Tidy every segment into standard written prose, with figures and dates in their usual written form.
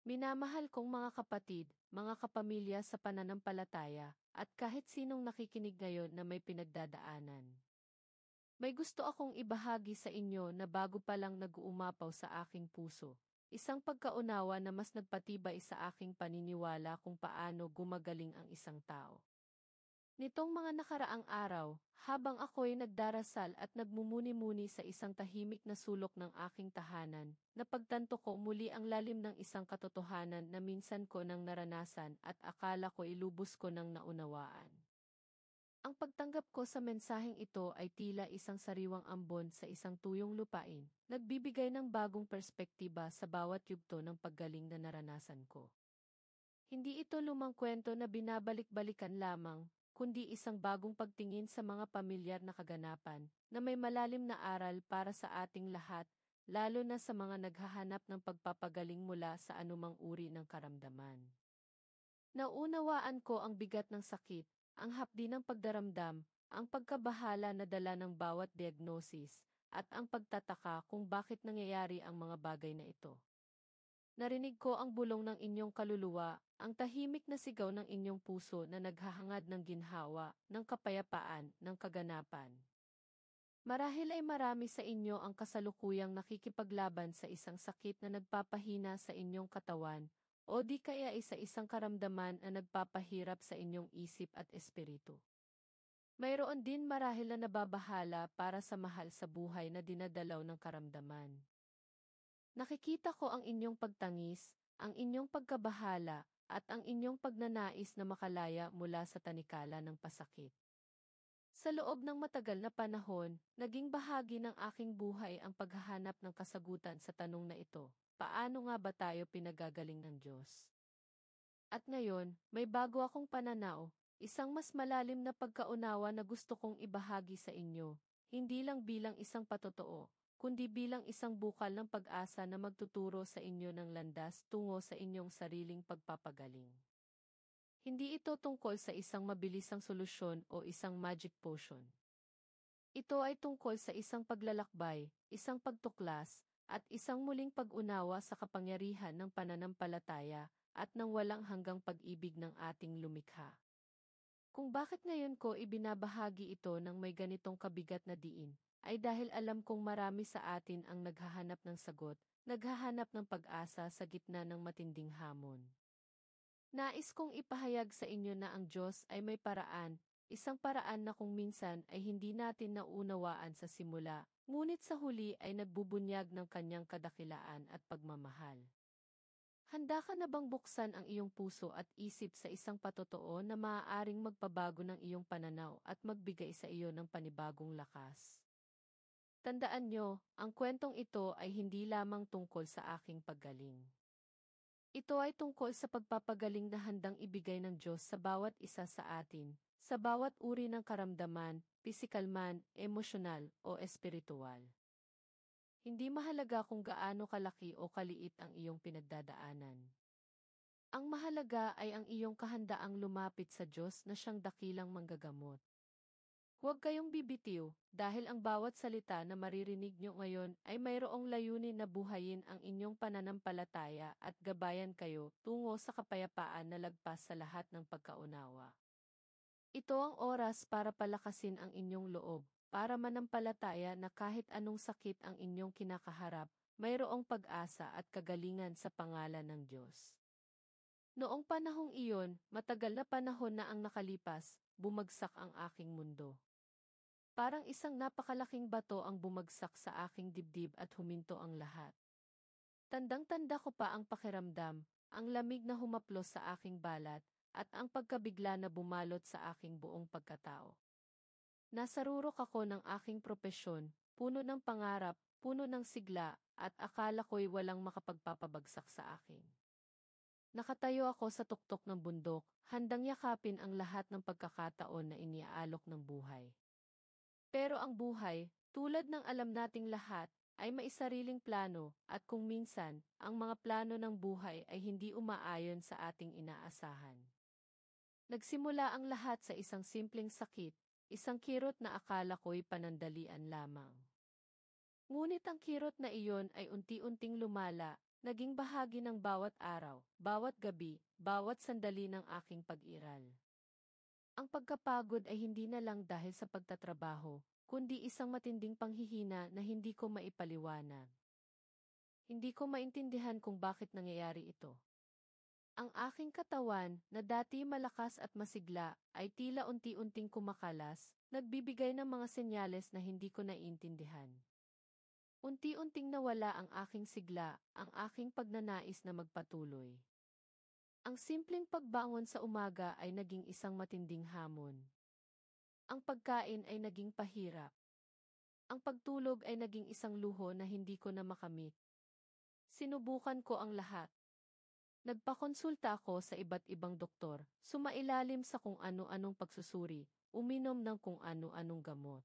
Minamahal kong mga kapatid, mga kapamilya sa pananampalataya, at kahit sinong nakikinig ngayon na may pinagdadaanan. May gusto akong ibahagi sa inyo na bago pa lang nag-uumapaw sa aking puso. Isang pagkaunawa na mas nagpatibay sa aking paniniwala kung paano gumagaling ang isang tao. Nitong mga nakaraang araw, habang ako'y nagdarasal at nagmumuni-muni sa isang tahimik na sulok ng aking tahanan, napagtanto ko muli ang lalim ng isang katotohanan na minsan ko nang naranasan at akala ko ilubos ko nang naunawaan. Ang pagtanggap ko sa mensaheng ito ay tila isang sariwang ambon sa isang tuyong lupain, nagbibigay ng bagong perspektiba sa bawat yugto ng paggaling na naranasan ko. Hindi ito lumang kwento na binabalik-balikan lamang, kundi isang bagong pagtingin sa mga pamilyar na kaganapan, na may malalim na aral para sa ating lahat, lalo na sa mga naghahanap ng pagpapagaling mula sa anumang uri ng karamdaman. Naunawaan ko ang bigat ng sakit, ang hapdi ng pagdaramdam, ang pagkabahala na dala ng bawat diagnosis, at ang pagtataka kung bakit nangyayari ang mga bagay na ito. Narinig ko ang bulong ng inyong kaluluwa, ang tahimik na sigaw ng inyong puso na naghahangad ng ginhawa, ng kapayapaan, ng kaganapan. Marahil ay marami sa inyo ang kasalukuyang nakikipaglaban sa isang sakit na nagpapahina sa inyong katawan, o di kaya isa isang karamdaman na nagpapahirap sa inyong isip at espiritu. Mayroon din marahil na nababahala para sa mahal sa buhay na dinadalaw ng karamdaman. Nakikita ko ang inyong pagtangis, ang inyong pagkabahala, at ang inyong pagnanais na makalaya mula sa tanikala ng pasakit. Sa loob ng matagal na panahon, naging bahagi ng aking buhay ang paghahanap ng kasagutan sa tanong na ito, paano nga ba tayo pinagagaling ng Diyos? At ngayon, may bago akong pananaw, isang mas malalim na pagkaunawa na gusto kong ibahagi sa inyo, hindi lang bilang isang patotoo, kundi bilang isang bukal ng pag-asa na magtuturo sa inyo ng landas tungo sa inyong sariling pagpapagaling. Hindi ito tungkol sa isang mabilisang solusyon o isang magic potion. Ito ay tungkol sa isang paglalakbay, isang pagtuklas, at isang muling pag-unawa sa kapangyarihan ng pananampalataya at ng walang hanggang pag-ibig ng ating lumikha. Kung bakit ngayon ko ibinabahagi ito ng may ganitong kabigat na diin, ay dahil alam kong marami sa atin ang naghahanap ng sagot, naghahanap ng pag-asa sa gitna ng matinding hamon. Nais kong ipahayag sa inyo na ang Diyos ay may paraan, isang paraan na kung minsan ay hindi natin naunawaan sa simula, ngunit sa huli ay nagbubunyag ng kanyang kadakilaan at pagmamahal. Handa ka na bang buksan ang iyong puso at isip sa isang patotoo na maaaring magpabago ng iyong pananaw at magbigay sa iyo ng panibagong lakas? Tandaan nyo, ang kwentong ito ay hindi lamang tungkol sa aking paggaling. Ito ay tungkol sa pagpapagaling na handang ibigay ng Diyos sa bawat isa sa atin, sa bawat uri ng karamdaman, pisikal man, emosyonal, o espiritual. Hindi mahalaga kung gaano kalaki o kaliit ang iyong pinagdadaanan. Ang mahalaga ay ang iyong kahandaang lumapit sa Diyos na siyang dakilang manggagamot. Huwag kayong bibitiw, dahil ang bawat salita na maririnig nyo ngayon ay mayroong layunin na buhayin ang inyong pananampalataya at gabayan kayo tungo sa kapayapaan na lagpas sa lahat ng pagkaunawa. Ito ang oras para palakasin ang inyong loob, para manampalataya na kahit anong sakit ang inyong kinakaharap, mayroong pag-asa at kagalingan sa pangalan ng Diyos. Noong panahong iyon, matagal na panahon na ang nakalipas, bumagsak ang aking mundo. Parang isang napakalaking bato ang bumagsak sa aking dibdib at huminto ang lahat. Tandang-tanda ko pa ang pakiramdam, ang lamig na humaplos sa aking balat, at ang pagkabigla na bumalot sa aking buong pagkatao. Nasarurok ako ng aking propesyon, puno ng pangarap, puno ng sigla, at akala ko'y walang makapagpapabagsak sa akin. Nakatayo ako sa tuktok ng bundok, handang yakapin ang lahat ng pagkakataon na iniaalok ng buhay. Pero ang buhay, tulad ng alam nating lahat, ay may sariling plano, at kung minsan, ang mga plano ng buhay ay hindi umaayon sa ating inaasahan. Nagsimula ang lahat sa isang simpleng sakit, isang kirot na akala ko'y panandalian lamang. Ngunit ang kirot na iyon ay unti-unting lumala, Naging bahagi ng bawat araw, bawat gabi, bawat sandali ng aking pag-iral. Ang pagkapagod ay hindi na lang dahil sa pagtatrabaho, kundi isang matinding panghihina na hindi ko maipaliwanag. Hindi ko maintindihan kung bakit nangyayari ito. Ang aking katawan, na dati malakas at masigla, ay tila unti-unting kumakalas, nagbibigay ng mga senyales na hindi ko naiintindihan. Unti-unting nawala ang aking sigla, ang aking pagnanais na magpatuloy. Ang simpleng pagbangon sa umaga ay naging isang matinding hamon. Ang pagkain ay naging pahirap. Ang pagtulog ay naging isang luho na hindi ko na makamit. Sinubukan ko ang lahat. Nagpakonsulta ako sa iba't ibang doktor, sumailalim sa kung ano-anong pagsusuri, uminom ng kung ano-anong gamot.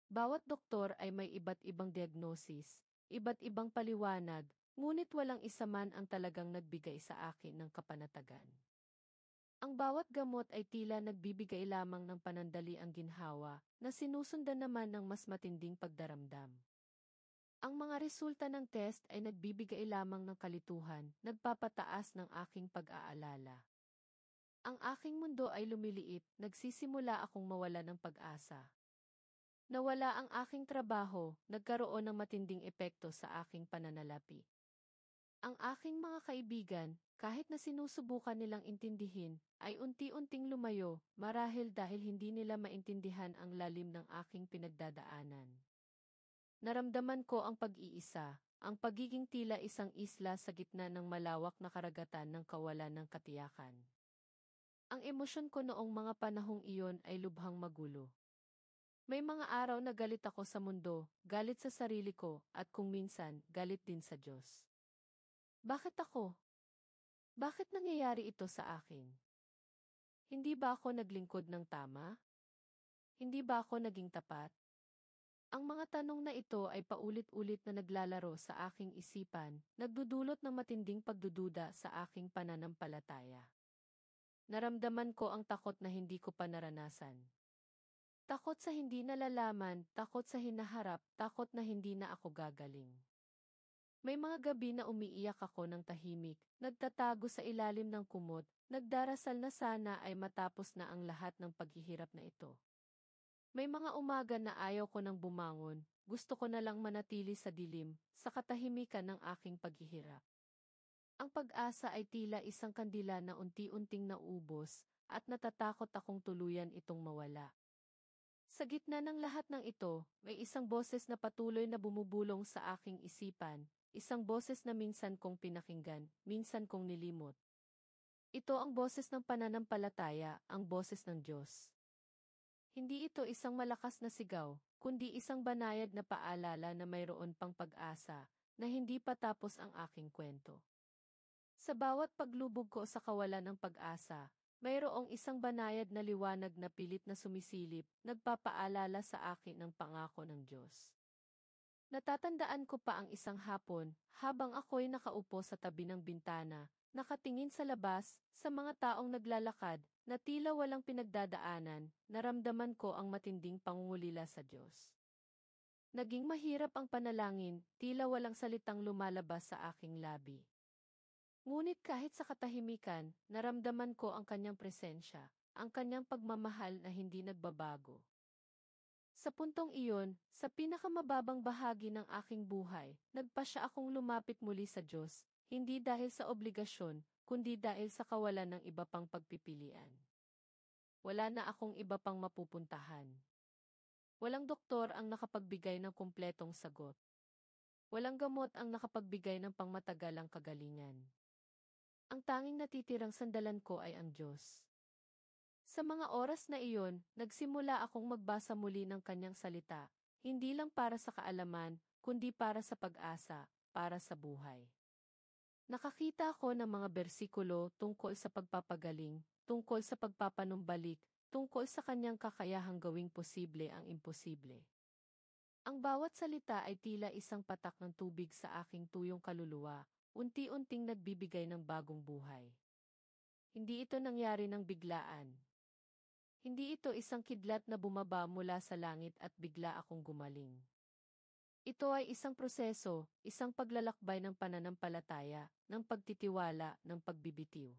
Bawat doktor ay may iba't ibang diagnosis, iba't ibang paliwanag, ngunit walang isa man ang talagang nagbigay sa akin ng kapanatagan. Ang bawat gamot ay tila nagbibigay lamang ng panandaliang ginhawa, na sinusundan naman ng mas matinding pagdaramdam. Ang mga resulta ng test ay nagbibigay lamang ng kalituhan, nagpapataas ng aking pag-aalala. Ang aking mundo ay lumiliit, nagsisimula akong mawala ng pag-asa. Nawala ang aking trabaho, nagkaroon ng matinding epekto sa aking pananalapi. Ang aking mga kaibigan, kahit na sinusubukan nilang intindihin, ay unti-unting lumayo, marahil dahil hindi nila maintindihan ang lalim ng aking pinagdadaanan. Naramdaman ko ang pag-iisa, ang pagiging tila isang isla sa gitna ng malawak na karagatan ng kawalan ng katiyakan. Ang emosyon ko noong mga panahong iyon ay lubhang magulo. May mga araw na galit ako sa mundo, galit sa sarili ko, at kung minsan, galit din sa Diyos. Bakit ako? Bakit nangyayari ito sa akin? Hindi ba ako naglingkod ng tama? Hindi ba ako naging tapat? Ang mga tanong na ito ay paulit-ulit na naglalaro sa aking isipan, nagdudulot ng matinding pagdududa sa aking pananampalataya. Naramdaman ko ang takot na hindi ko pa naranasan. Takot sa hindi nalalaman, takot sa hinaharap, takot na hindi na ako gagaling. May mga gabi na umiiyak ako ng tahimik, nagtatago sa ilalim ng kumot, nagdarasal na sana ay matapos na ang lahat ng paghihirap na ito. May mga umaga na ayaw ko nang bumangon, gusto ko na lang manatili sa dilim, sa katahimikan ng aking paghihirap. Ang pag-asa ay tila isang kandila na unti-unting naubos, at natatakot akong tuluyan itong mawala. Sa gitna ng lahat ng ito, may isang boses na patuloy na bumubulong sa aking isipan, isang boses na minsan kong pinakinggan, minsan kong nilimot. Ito ang boses ng pananampalataya, ang boses ng Diyos. Hindi ito isang malakas na sigaw, kundi isang banayad na paalala na mayroon pang pag-asa, na hindi pa tapos ang aking kwento. Sa bawat paglubog ko sa kawalan ng pag-asa, mayroong isang banayad na liwanag na pilit na sumisilip, nagpapaalala sa akin ng pangako ng Diyos. Natatandaan ko pa ang isang hapon, habang ako'y nakaupo sa tabi ng bintana, nakatingin sa labas, sa mga taong naglalakad, na tila walang pinagdadaanan, naramdaman ko ang matinding pangungulila sa Diyos. Naging mahirap ang panalangin, tila walang salitang lumalabas sa aking labi. Ngunit kahit sa katahimikan, naramdaman ko ang kanyang presensya, ang kanyang pagmamahal na hindi nagbabago. Sa puntong iyon, sa pinakamababang bahagi ng aking buhay, nagpasya akong lumapit muli sa Diyos, hindi dahil sa obligasyon, kundi dahil sa kawalan ng iba pang pagpipilian. Wala na akong iba pang mapupuntahan. Walang doktor ang nakapagbigay ng kumpletong sagot. Walang gamot ang nakapagbigay ng pangmatagalang kagalingan. Ang tanging natitirang sandalan ko ay ang Diyos. Sa mga oras na iyon, nagsimula akong magbasa muli ng kanyang salita, hindi lang para sa kaalaman, kundi para sa pag-asa, para sa buhay. Nakakita ako ng mga bersikulo tungkol sa pagpapagaling, tungkol sa pagpapanumbalik, tungkol sa kanyang kakayahang gawing posible ang imposible. Ang bawat salita ay tila isang patak ng tubig sa aking tuyong kaluluwa, unti-unting nagbibigay ng bagong buhay. Hindi ito nangyari ng biglaan. Hindi ito isang kidlat na bumaba mula sa langit at bigla akong gumaling. Ito ay isang proseso, isang paglalakbay ng pananampalataya, ng pagtitiwala, ng pagbibitiw.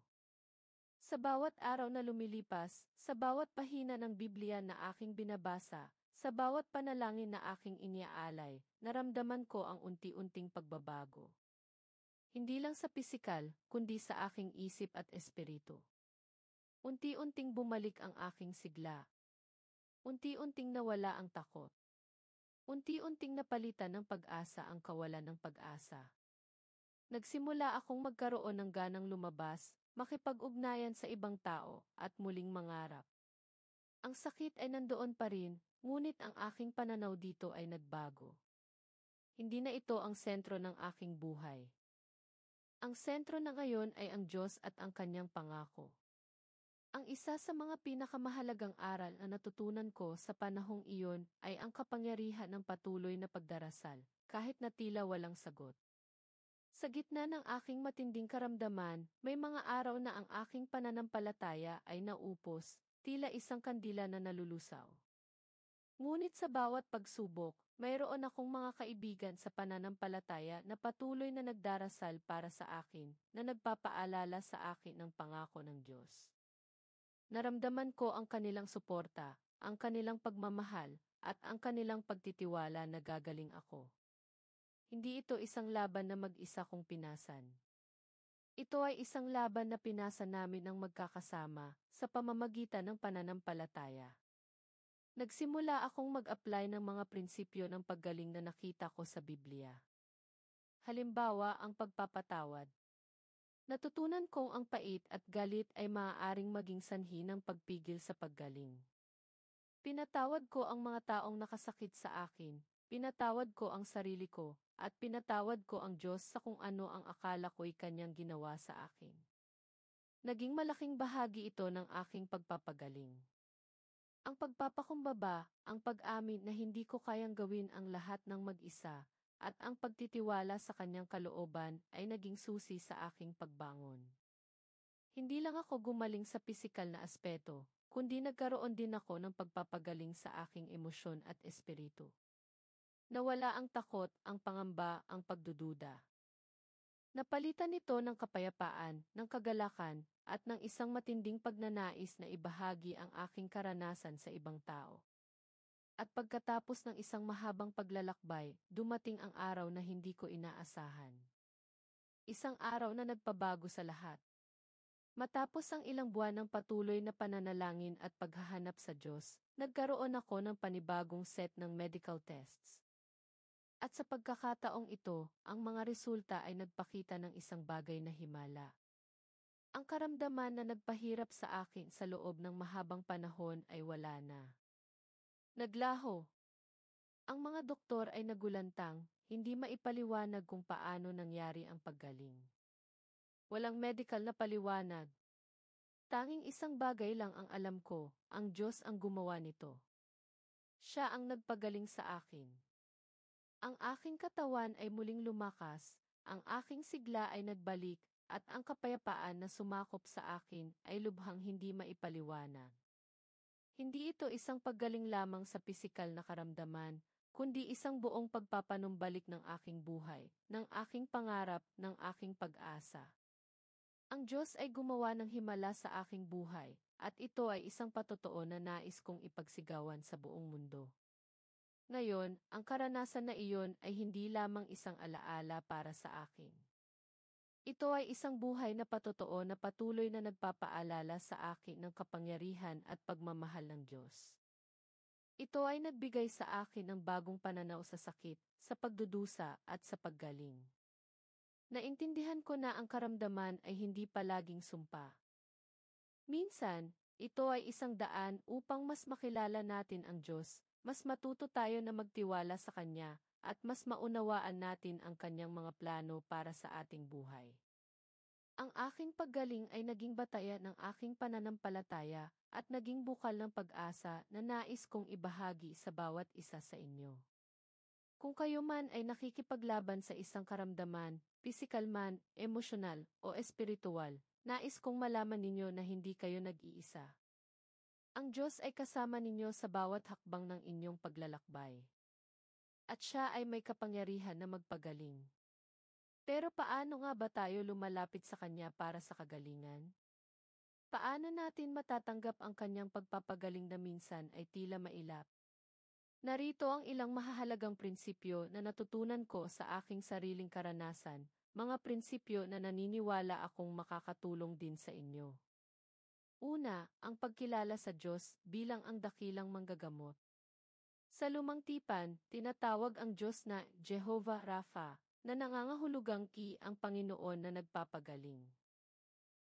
Sa bawat araw na lumilipas, sa bawat pahina ng Biblia na aking binabasa, sa bawat panalangin na aking iniaalay, naramdaman ko ang unti-unting pagbabago. Hindi lang sa pisikal, kundi sa aking isip at espiritu. Unti-unting bumalik ang aking sigla. Unti-unting nawala ang takot. Unti-unting napalitan ng pag-asa ang kawalan ng pag-asa. Nagsimula akong magkaroon ng ganang lumabas, makipag-ugnayan sa ibang tao, at muling mangarap. Ang sakit ay nandoon pa rin, ngunit ang aking pananaw dito ay nagbago. Hindi na ito ang sentro ng aking buhay. Ang sentro na ngayon ay ang Diyos at ang kanyang pangako. Ang isa sa mga pinakamahalagang aral na natutunan ko sa panahong iyon ay ang kapangyarihan ng patuloy na pagdarasal, kahit na tila walang sagot. Sa gitna ng aking matinding karamdaman, may mga araw na ang aking pananampalataya ay naupos, tila isang kandila na nalulusaw. Ngunit sa bawat pagsubok, mayroon akong mga kaibigan sa pananampalataya na patuloy na nagdarasal para sa akin, na nagpapaalala sa akin ng pangako ng Diyos. Naramdaman ko ang kanilang suporta, ang kanilang pagmamahal, at ang kanilang pagtitiwala na gagaling ako. Hindi ito isang laban na mag-isa kong pinasan. Ito ay isang laban na pinasa namin ng magkakasama sa pamamagitan ng pananampalataya. Nagsimula akong mag-apply ng mga prinsipyo ng paggaling na nakita ko sa Biblia. Halimbawa, ang pagpapatawad. Natutunan kong ang pait at galit ay maaaring maging sanhi ng pagpigil sa paggaling. Pinatawad ko ang mga taong nakasakit sa akin, pinatawad ko ang sarili ko, at pinatawad ko ang Diyos sa kung ano ang akala ko'y kanyang ginawa sa akin. Naging malaking bahagi ito ng aking pagpapagaling. Ang pagpapakumbaba, ang pag-amin na hindi ko kayang gawin ang lahat ng mag-isa, at ang pagtitiwala sa kanyang kalooban ay naging susi sa aking pagbangon. Hindi lang ako gumaling sa pisikal na aspeto, kundi nagkaroon din ako ng pagpapagaling sa aking emosyon at espiritu. Nawala ang takot, ang pangamba, ang pagdududa. Napalitan nito ng kapayapaan, ng kagalakan, at ng isang matinding pagnanais na ibahagi ang aking karanasan sa ibang tao. At pagkatapos ng isang mahabang paglalakbay, dumating ang araw na hindi ko inaasahan. Isang araw na nagpabago sa lahat. Matapos ang ilang buwan ng patuloy na pananalangin at paghahanap sa Diyos, nagkaroon ako ng panibagong set ng medical tests. At sa pagkakataong ito, ang mga resulta ay nagpakita ng isang bagay na himala. Ang karamdaman na nagpahirap sa akin sa loob ng mahabang panahon ay wala na. Naglaho. Ang mga doktor ay nagulantang, hindi maipaliwanag kung paano nangyari ang paggaling. Walang medical na paliwanag. Tanging isang bagay lang ang alam ko, ang Diyos ang gumawa nito. Siya ang nagpagaling sa akin. Ang aking katawan ay muling lumakas, ang aking sigla ay nagbalik, at ang kapayapaan na sumakop sa akin ay lubhang hindi maipaliwanag. Hindi ito isang paggaling lamang sa pisikal na karamdaman, kundi isang buong pagpapanumbalik ng aking buhay, ng aking pangarap, ng aking pag-asa. Ang Diyos ay gumawa ng himala sa aking buhay, at ito ay isang patotoo na nais kong ipagsigawan sa buong mundo. Ngayon, ang karanasan na iyon ay hindi lamang isang alaala para sa akin. Ito ay isang buhay na patotoo na patuloy na nagpapaalala sa akin ng kapangyarihan at pagmamahal ng Diyos. Ito ay nagbigay sa akin ng bagong pananaw sa sakit, sa pagdudusa, at sa paggaling. Naintindihan ko na ang karamdaman ay hindi palaging sumpa. Minsan, ito ay isang daan upang mas makilala natin ang Diyos, mas matuto tayo na magtiwala sa Kanya, at mas maunawaan natin ang Kanyang mga plano para sa ating buhay. Ang aking paggaling ay naging batayan ng aking pananampalataya at naging bukal ng pag-asa na nais kong ibahagi sa bawat isa sa inyo. Kung kayo man ay nakikipaglaban sa isang karamdaman, pisikal man, emosyonal, o espiritual, nais kong malaman ninyo na hindi kayo nag-iisa. Ang Diyos ay kasama ninyo sa bawat hakbang ng inyong paglalakbay. at siya ay may kapangyarihan na magpagaling. Pero paano nga ba tayo lumalapit sa Kanya para sa kagalingan? Paano natin matatanggap ang Kanyang pagpapagaling na minsan ay tila mailap? Narito ang ilang mahahalagang prinsipyo na natutunan ko sa aking sariling karanasan, mga prinsipyo na naniniwala akong makakatulong din sa inyo. Una, ang pagkilala sa Diyos bilang ang dakilang manggagamot. Sa Lumang Tipan, tinatawag ang Diyos na Jehovah Rapha, na nangangahulugang ang Panginoon na nagpapagaling.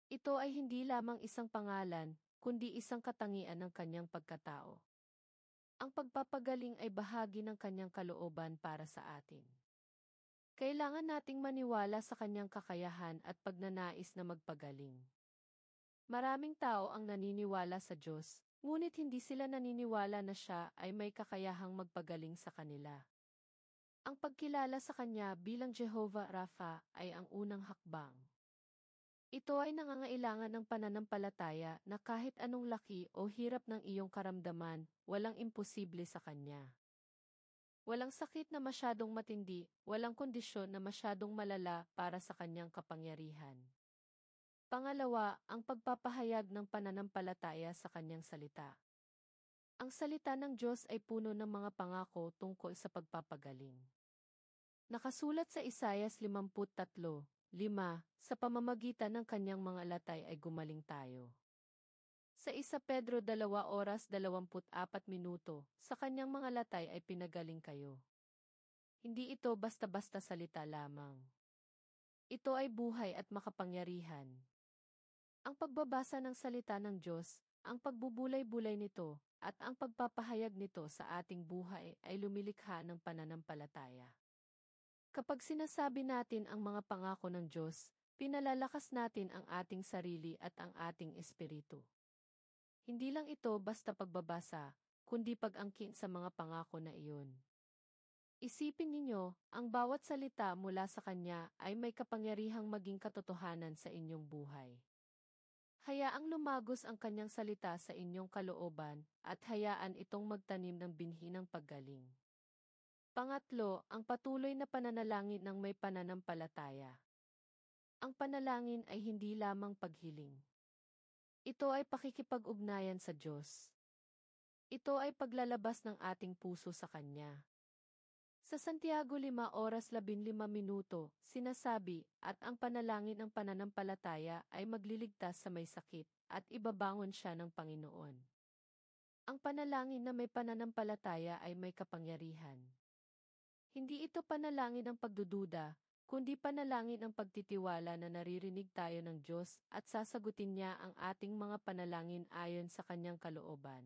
Ito ay hindi lamang isang pangalan, kundi isang katangian ng kanyang pagkatao. Ang pagpapagaling ay bahagi ng kanyang kalooban para sa atin. Kailangan nating maniwala sa kanyang kakayahan at pagnanais na magpagaling. Maraming tao ang naniniwala sa Diyos, ngunit hindi sila naniniwala na siya ay may kakayahang magpagaling sa kanila. Ang pagkilala sa Kanya bilang Jehovah Rapha ay ang unang hakbang. Ito ay nangangailangan ng pananampalataya na kahit anong laki o hirap ng iyong karamdaman, walang imposible sa Kanya. Walang sakit na masyadong matindi, walang kondisyon na masyadong malala para sa Kanyang kapangyarihan. Pangalawa, ang pagpapahayag ng pananampalataya sa Kanyang salita. Ang salita ng Diyos ay puno ng mga pangako tungkol sa pagpapagaling. Nakasulat sa Isaias 53:5, sa pamamagitan ng kanyang mga latay ay gumaling tayo. Sa 1 Pedro 2:24, sa kanyang mga latay ay pinagaling kayo. Hindi ito basta-basta salita lamang. Ito ay buhay at makapangyarihan. Ang pagbabasa ng salita ng Diyos, ang pagbubulay-bulay nito, at ang pagpapahayag nito sa ating buhay ay lumilikha ng pananampalataya. Kapag sinasabi natin ang mga pangako ng Diyos, pinalalakas natin ang ating sarili at ang ating espiritu. Hindi lang ito basta pagbabasa, kundi pag-angkin sa mga pangako na iyon. Isipin ninyo, ang bawat salita mula sa Kanya ay may kapangyarihang maging katotohanan sa inyong buhay. Hayaang lumagos ang Kanyang salita sa inyong kalooban at hayaan itong magtanim ng binhi ng paggaling. Pangatlo, ang patuloy na pananalangin ng may pananampalataya. Ang panalangin ay hindi lamang paghiling. Ito ay pakikipag-ugnayan sa Diyos. Ito ay paglalabas ng ating puso sa Kanya. Sa Santiago 5:15, sinasabi, at ang panalangin ng pananampalataya ay magliligtas sa may sakit, at ibabangon siya ng Panginoon. Ang panalangin na may pananampalataya ay may kapangyarihan. Hindi ito panalangin ng pagdududa, kundi panalangin ng pagtitiwala na naririnig tayo ng Diyos at sasagutin niya ang ating mga panalangin ayon sa kanyang kalooban.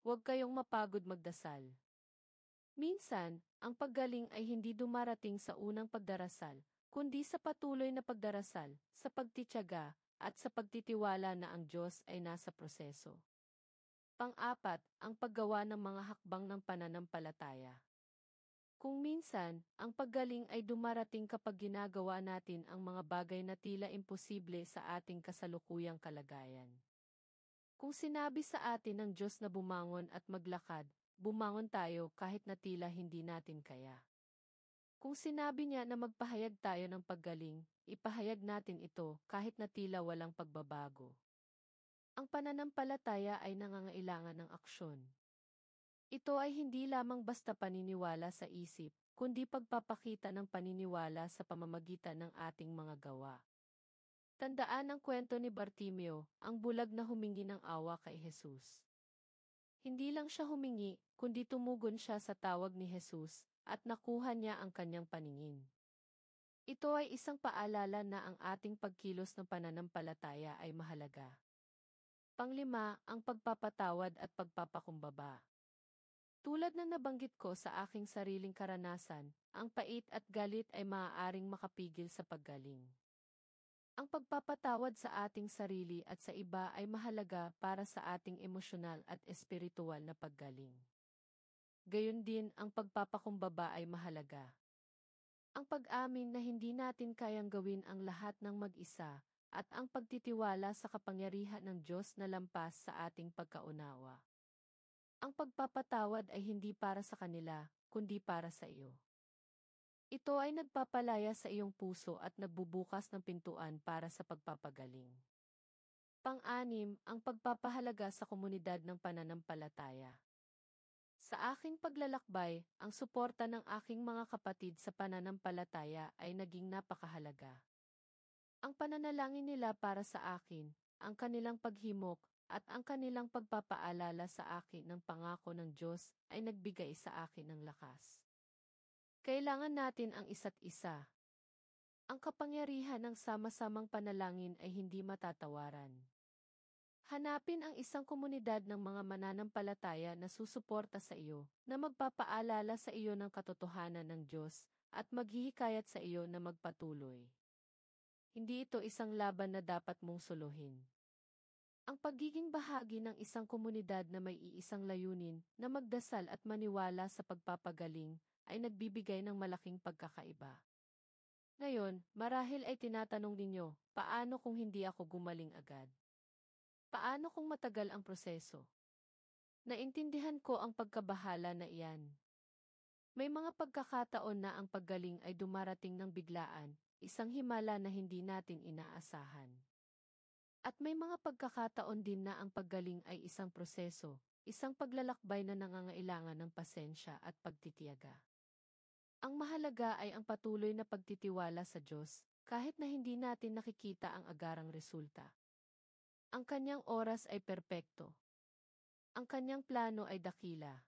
Huwag kayong mapagod magdasal. Minsan, ang paggaling ay hindi dumarating sa unang pagdarasal, kundi sa patuloy na pagdarasal, sa pagtitiyaga, at sa pagtitiwala na ang Diyos ay nasa proseso. Pang-apat, ang paggawa ng mga hakbang ng pananampalataya. Kung minsan, ang paggaling ay dumarating kapag ginagawa natin ang mga bagay na tila imposible sa ating kasalukuyang kalagayan. Kung sinabi sa atin ng Diyos na bumangon at maglakad, bumangon tayo kahit na tila hindi natin kaya. Kung sinabi niya na magpahayag tayo ng paggaling, ipahayag natin ito kahit na tila walang pagbabago. Ang pananampalataya ay nangangailangan ng aksyon. Ito ay hindi lamang basta paniniwala sa isip, kundi pagpapakita ng paniniwala sa pamamagitan ng ating mga gawa. Tandaan ang kwento ni Bartimeo, ang bulag na humingi ng awa kay Jesus. Hindi lang siya humingi, kundi tumugon siya sa tawag ni Jesus, at nakuha niya ang kanyang paningin. Ito ay isang paalala na ang ating pagkilos ng pananampalataya ay mahalaga. Panglima, ang pagpapatawad at pagpapakumbaba. Tulad ng nabanggit ko sa aking sariling karanasan, ang pait at galit ay maaaring makapigil sa paggaling. Ang pagpapatawad sa ating sarili at sa iba ay mahalaga para sa ating emosyonal at espiritual na paggaling. Gayon din, ang pagpapakumbaba ay mahalaga. Ang pag-amin na hindi natin kayang gawin ang lahat ng mag-isa, at ang pagtitiwala sa kapangyarihan ng Diyos na lampas sa ating pagkaunawa. Ang pagpapatawad ay hindi para sa kanila, kundi para sa iyo. Ito ay nagpapalaya sa iyong puso at nagbubukas ng pintuan para sa pagpapagaling. Pang-anim, ang pagpapahalaga sa komunidad ng pananampalataya. Sa aking paglalakbay, ang suporta ng aking mga kapatid sa pananampalataya ay naging napakahalaga. Ang pananalangin nila para sa akin, ang kanilang paghimok, at ang kanilang pagpapaalala sa akin ng pangako ng Diyos ay nagbigay sa akin ng lakas. Kailangan natin ang isa't isa. Ang kapangyarihan ng sama-samang panalangin ay hindi matatawaran. Hanapin ang isang komunidad ng mga mananampalataya na susuporta sa iyo, na magpapaalala sa iyo ng katotohanan ng Diyos, at maghihikayat sa iyo na magpatuloy. Hindi ito isang laban na dapat mong suluhin. Ang pagiging bahagi ng isang komunidad na may iisang layunin na magdasal at maniwala sa pagpapagaling ay nagbibigay ng malaking pagkakaiba. Ngayon, marahil ay tinatanong ninyo, paano kung hindi ako gumaling agad? Paano kung matagal ang proseso? Naintindihan ko ang pagkabahala na iyan. May mga pagkakataon na ang paggaling ay dumarating ng biglaan, isang himala na hindi natin inaasahan. At may mga pagkakataon din na ang paggaling ay isang proseso, isang paglalakbay na nangangailangan ng pasensya at pagtitiyaga. Ang mahalaga ay ang patuloy na pagtitiwala sa Diyos, kahit na hindi natin nakikita ang agarang resulta. Ang kanyang oras ay perpekto. Ang kanyang plano ay dakila.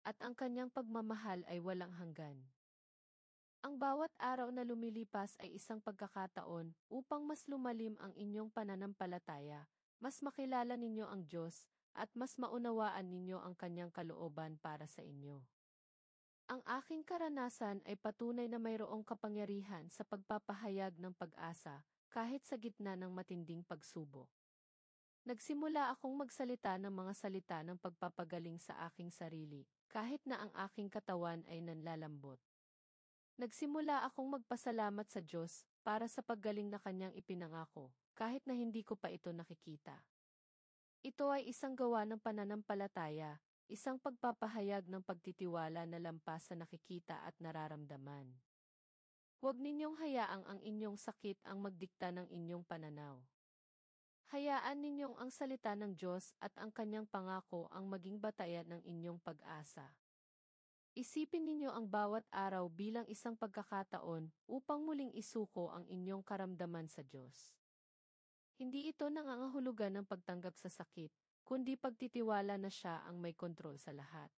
At ang kanyang pagmamahal ay walang hanggan. Ang bawat araw na lumilipas ay isang pagkakataon upang mas lumalim ang inyong pananampalataya, mas makilala ninyo ang Diyos, at mas maunawaan ninyo ang kanyang kalooban para sa inyo. Ang aking karanasan ay patunay na mayroong kapangyarihan sa pagpapahayag ng pag-asa, kahit sa gitna ng matinding pagsubok. Nagsimula akong magsalita ng mga salita ng pagpapagaling sa aking sarili, kahit na ang aking katawan ay nanlalambot. Nagsimula akong magpasalamat sa Diyos para sa paggaling na kanyang ipinangako, kahit na hindi ko pa ito nakikita. Ito ay isang gawa ng pananampalataya, isang pagpapahayag ng pagtitiwala na lampas sa nakikita at nararamdaman. Huwag ninyong hayaang ang inyong sakit ang magdikta ng inyong pananaw. Hayaan ninyong ang salita ng Diyos at ang kanyang pangako ang maging batayan ng inyong pag-asa. Isipin ninyo ang bawat araw bilang isang pagkakataon upang muling isuko ang inyong karamdaman sa Diyos. Hindi ito nangangahulugan ng pagtanggap sa sakit, kundi pagtitiwala na Siya ang may kontrol sa lahat.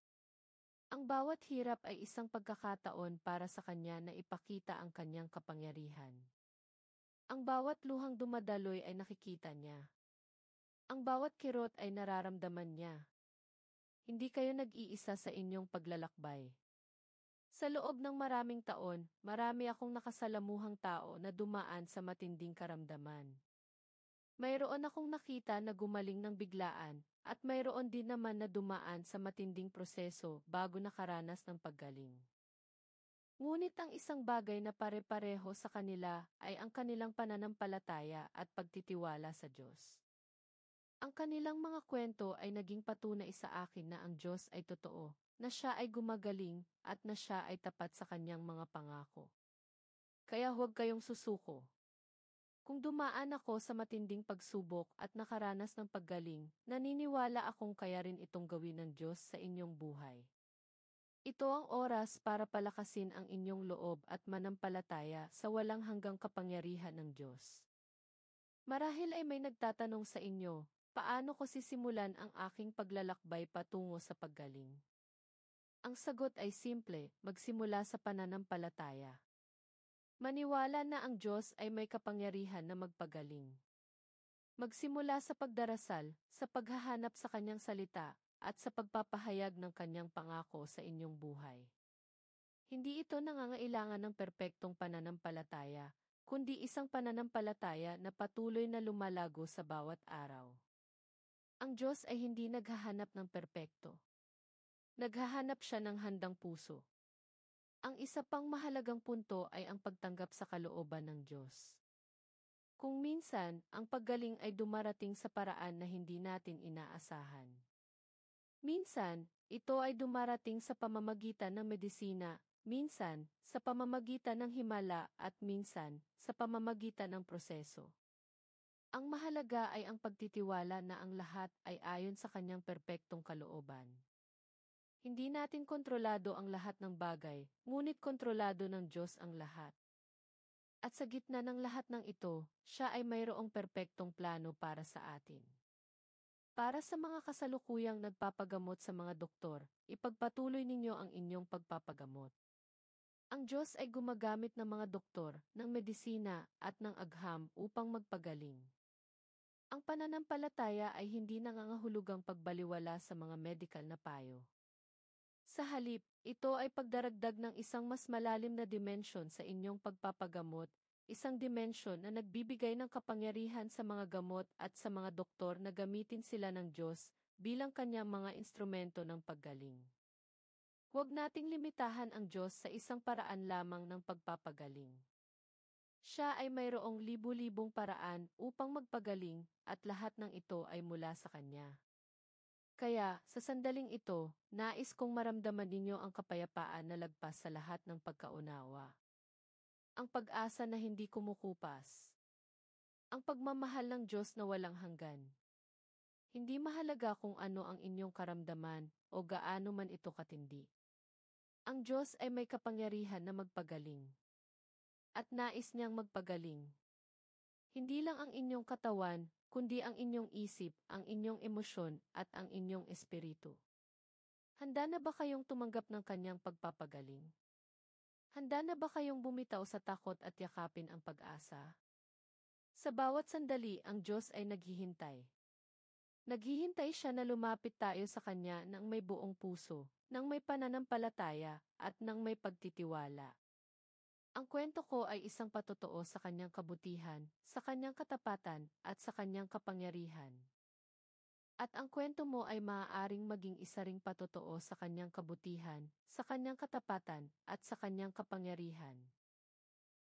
Ang bawat hirap ay isang pagkakataon para sa Kanya na ipakita ang Kanyang kapangyarihan. Ang bawat luhang dumadaloy ay nakikita Niya. Ang bawat kirot ay nararamdaman Niya. Hindi kayo nag-iisa sa inyong paglalakbay. Sa loob ng maraming taon, marami akong nakasalamuhang tao na dumaan sa matinding karamdaman. Mayroon akong nakita na gumaling ng biglaan, at mayroon din naman na dumaan sa matinding proseso bago nakaranas ng paggaling. Ngunit ang isang bagay na pare-pareho sa kanila ay ang kanilang pananampalataya at pagtitiwala sa Diyos. Ang kanilang mga kwento ay naging patunay sa akin na ang Diyos ay totoo, na Siya ay gumagaling, at na Siya ay tapat sa kanyang mga pangako. Kaya huwag kayong susuko. Kung dumaan ako sa matinding pagsubok at nakaranas ng paggaling, naniniwala akong kaya rin itong gawin ng Diyos sa inyong buhay. Ito ang oras para palakasin ang inyong loob at manampalataya sa walang hanggang kapangyarihan ng Diyos. Marahil ay may nagtatanong sa inyo, paano ko sisimulan ang aking paglalakbay patungo sa paggaling? Ang sagot ay simple, magsimula sa pananampalataya. Maniwala na ang Diyos ay may kapangyarihan na magpagaling. Magsimula sa pagdarasal, sa paghahanap sa Kanyang salita, at sa pagpapahayag ng Kanyang pangako sa inyong buhay. Hindi ito nangangailangan ng perpektong pananampalataya, kundi isang pananampalataya na patuloy na lumalago sa bawat araw. Ang Diyos ay hindi naghahanap ng perpekto. Naghahanap Siya ng handang puso. Ang isa pang mahalagang punto ay ang pagtanggap sa kalooban ng Diyos. Kung minsan, ang paggaling ay dumarating sa paraan na hindi natin inaasahan. Minsan, ito ay dumarating sa pamamagitan ng medisina, minsan, sa pamamagitan ng himala at minsan, sa pamamagitan ng proseso. Ang mahalaga ay ang pagtitiwala na ang lahat ay ayon sa kanyang perpektong kalooban. Hindi natin kontrolado ang lahat ng bagay, ngunit kontrolado ng Diyos ang lahat. At sa gitna ng lahat ng ito, siya ay mayroong perpektong plano para sa atin. Para sa mga kasalukuyang nagpapagamot sa mga doktor, ipagpatuloy ninyo ang inyong pagpapagamot. Ang Diyos ay gumagamit ng mga doktor, ng medisina, at ng agham upang magpagaling. Ang pananampalataya ay hindi nangangahulugang pagbaliwala sa mga medikal na payo. Sa halip, ito ay pagdaragdag ng isang mas malalim na dimensyon sa inyong pagpapagamot, isang dimensyon na nagbibigay ng kapangyarihan sa mga gamot at sa mga doktor na gamitin sila ng Diyos bilang kanyang mga instrumento ng paggaling. Huwag nating limitahan ang Diyos sa isang paraan lamang ng pagpapagaling. Siya ay mayroong libu-libong paraan upang magpagaling at lahat ng ito ay mula sa Kanya. Kaya, sa sandaling ito, nais kong maramdaman ninyo ang kapayapaan na lagpas sa lahat ng pagkaunawa. Ang pag-asa na hindi kumukupas. Ang pagmamahal ng Diyos na walang hanggan. Hindi mahalaga kung ano ang inyong karamdaman o gaano man ito katindi. Ang Diyos ay may kapangyarihan na magpagaling. At nais niyang magpagaling. Hindi lang ang inyong katawan, kundi ang inyong isip, ang inyong emosyon, at ang inyong espiritu. Handa na ba kayong tumanggap ng kanyang pagpapagaling? Handa na ba kayong bumitaw sa takot at yakapin ang pag-asa? Sa bawat sandali, ang Diyos ay naghihintay. Naghihintay siya na lumapit tayo sa Kanya nang may buong puso, nang may pananampalataya, at nang may pagtitiwala. Ang kwento ko ay isang patotoo sa kanyang kabutihan, sa kanyang katapatan, at sa kanyang kapangyarihan. At ang kwento mo ay maaaring maging isa ring patotoo sa kanyang kabutihan, sa kanyang katapatan, at sa kanyang kapangyarihan.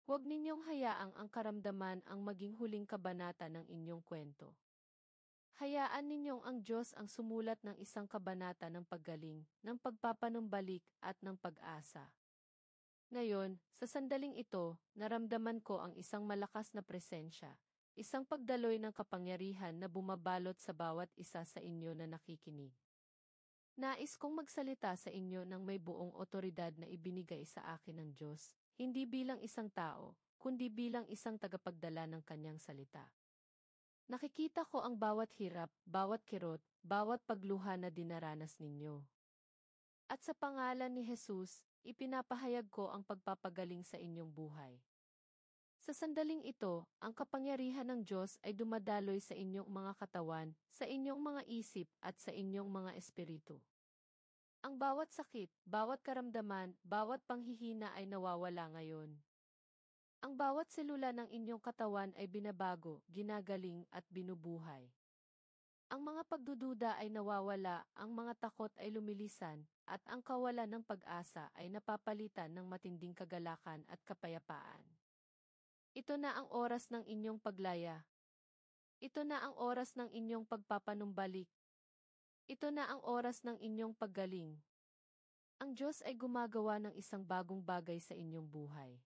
Huwag ninyong hayaang ang karamdaman ang maging huling kabanata ng inyong kwento. Hayaan ninyong ang Diyos ang sumulat ng isang kabanata ng paggaling, ng pagpapanumbalik, at ng pag-asa. Ngayon, sa sandaling ito, naramdaman ko ang isang malakas na presensya, isang pagdaloy ng kapangyarihan na bumabalot sa bawat isa sa inyo na nakikinig. Nais kong magsalita sa inyo ng may buong otoridad na ibinigay sa akin ng Diyos, hindi bilang isang tao, kundi bilang isang tagapagdala ng kanyang salita. Nakikita ko ang bawat hirap, bawat kirot, bawat pagluha na dinaranas ninyo. At sa pangalan ni Jesus, ipinapahayag ko ang pagpapagaling sa inyong buhay. Sa sandaling ito, ang kapangyarihan ng Diyos ay dumadaloy sa inyong mga katawan, sa inyong mga isip, at sa inyong mga espiritu. Ang bawat sakit, bawat karamdaman, bawat panghihina ay nawawala ngayon. Ang bawat selula ng inyong katawan ay binabago, ginagaling, at binubuhay. Ang mga pagdududa ay nawawala, ang mga takot ay lumilisan, at ang kawalan ng pag-asa ay napapalitan ng matinding kagalakan at kapayapaan. Ito na ang oras ng inyong paglaya. Ito na ang oras ng inyong pagpapanumbalik. Ito na ang oras ng inyong paggaling. Ang Diyos ay gumagawa ng isang bagong bagay sa inyong buhay.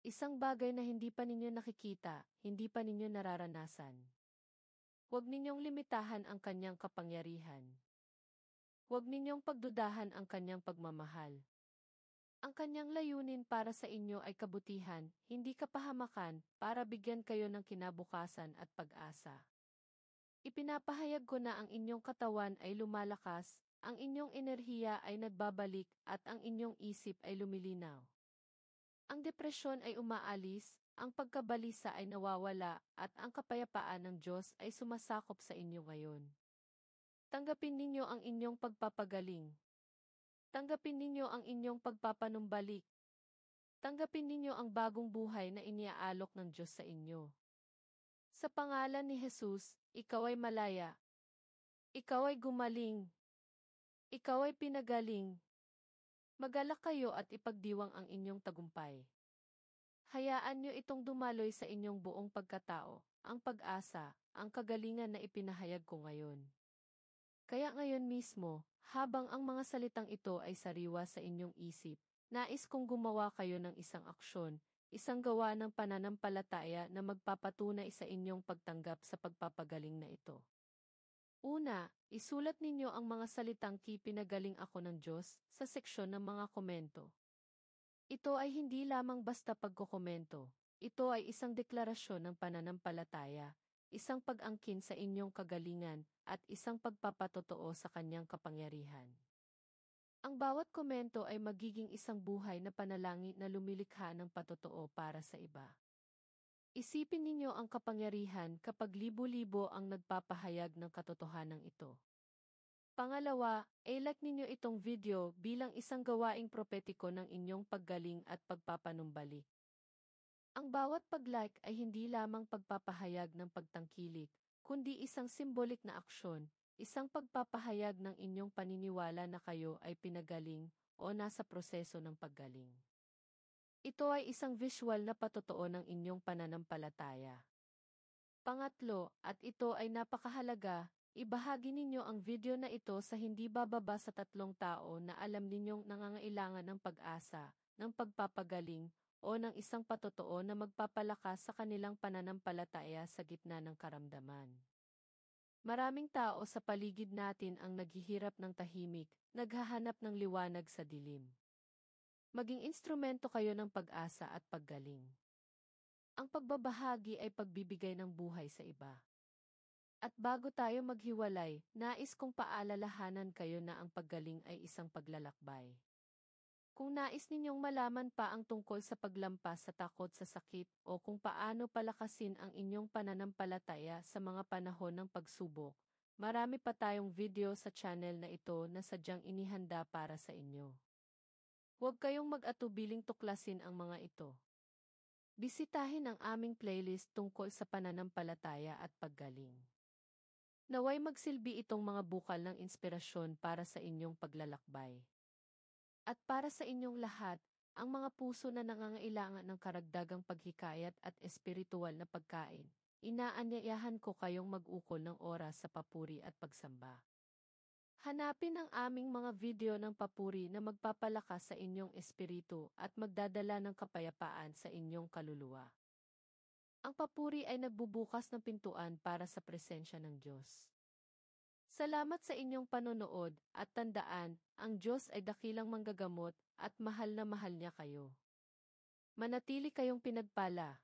Isang bagay na hindi pa ninyo nakikita, hindi pa ninyo nararanasan. Huwag ninyong limitahan ang kanyang kapangyarihan. Huwag ninyong pagdudahan ang kanyang pagmamahal. Ang kanyang layunin para sa inyo ay kabutihan, hindi kapahamakan, para bigyan kayo ng kinabukasan at pag-asa. Ipinapahayag ko na ang inyong katawan ay lumalakas, ang inyong enerhiya ay nagbabalik, at ang inyong isip ay lumilinaw. Ang depresyon ay umaalis, ang pagkabalisa ay nawawala, at ang kapayapaan ng Diyos ay sumasakop sa inyo ngayon. Tanggapin ninyo ang inyong pagpapagaling. Tanggapin ninyo ang inyong pagpapanumbalik. Tanggapin ninyo ang bagong buhay na iniaalok ng Diyos sa inyo. Sa pangalan ni Jesus, ikaw ay malaya. Ikaw ay gumaling. Ikaw ay pinagaling. Magalak kayo at ipagdiwang ang inyong tagumpay. Hayaan nyo itong dumaloy sa inyong buong pagkatao, ang pag-asa, ang kagalingan na ipinahayag ko ngayon. Kaya ngayon mismo, habang ang mga salitang ito ay sariwa sa inyong isip, nais kong gumawa kayo ng isang aksyon, isang gawa ng pananampalataya na magpapatunay sa inyong pagtanggap sa pagpapagaling na ito. Una, isulat ninyo ang mga salitang pinagaling ako ng Diyos sa seksyon ng mga komento. Ito ay hindi lamang basta pagkokomento. Ito ay isang deklarasyon ng pananampalataya, isang pag-angkin sa inyong kagalingan, at isang pagpapatotoo sa kanyang kapangyarihan. Ang bawat komento ay magiging isang buhay na panalangin na lumilikha ng patotoo para sa iba. Isipin ninyo ang kapangyarihan kapag libo-libo ang nagpapahayag ng katotohanan ito. Pangalawa, i-like ninyo itong video bilang isang gawaing propetiko ng inyong paggaling at pagpapanumbalik. Ang bawat pag-like ay hindi lamang pagpapahayag ng pagtangkilik, kundi isang simbolik na aksyon, isang pagpapahayag ng inyong paniniwala na kayo ay pinagaling o nasa proseso ng paggaling. Ito ay isang visual na patotoo ng inyong pananampalataya. Pangatlo, at ito ay napakahalaga, ibahagi ninyo ang video na ito sa hindi bababa sa 3 tao na alam ninyong nangangailangan ng pag-asa, ng pagpapagaling, o ng isang patotoo na magpapalakas sa kanilang pananampalataya sa gitna ng karamdaman. Maraming tao sa paligid natin ang naghihirap ng tahimik, naghahanap ng liwanag sa dilim. Maging instrumento kayo ng pag-asa at paggaling. Ang pagbabahagi ay pagbibigay ng buhay sa iba. At bago tayo maghiwalay, nais kong paalalahanan kayo na ang paggaling ay isang paglalakbay. Kung nais ninyong malaman pa ang tungkol sa paglampas sa takot sa sakit o kung paano palakasin ang inyong pananampalataya sa mga panahon ng pagsubok, marami pa tayong video sa channel na ito na sadyang inihanda para sa inyo. Huwag kayong mag-atubiling tuklasin ang mga ito. Bisitahin ang aming playlist tungkol sa pananampalataya at paggaling. Naway magsilbi itong mga bukal ng inspirasyon para sa inyong paglalakbay. At para sa inyong lahat, ang mga puso na nangangailangan ng karagdagang paghikayat at espiritual na pagkain, inaanyayahan ko kayong mag-ukol ng oras sa papuri at pagsamba. Hanapin ang aming mga video ng papuri na magpapalakas sa inyong espiritu at magdadala ng kapayapaan sa inyong kaluluwa. Ang papuri ay nagbubukas ng pintuan para sa presensya ng Diyos. Salamat sa inyong panonood at tandaan, ang Diyos ay dakilang manggagamot at mahal na mahal niya kayo. Manatili kayong pinagpala.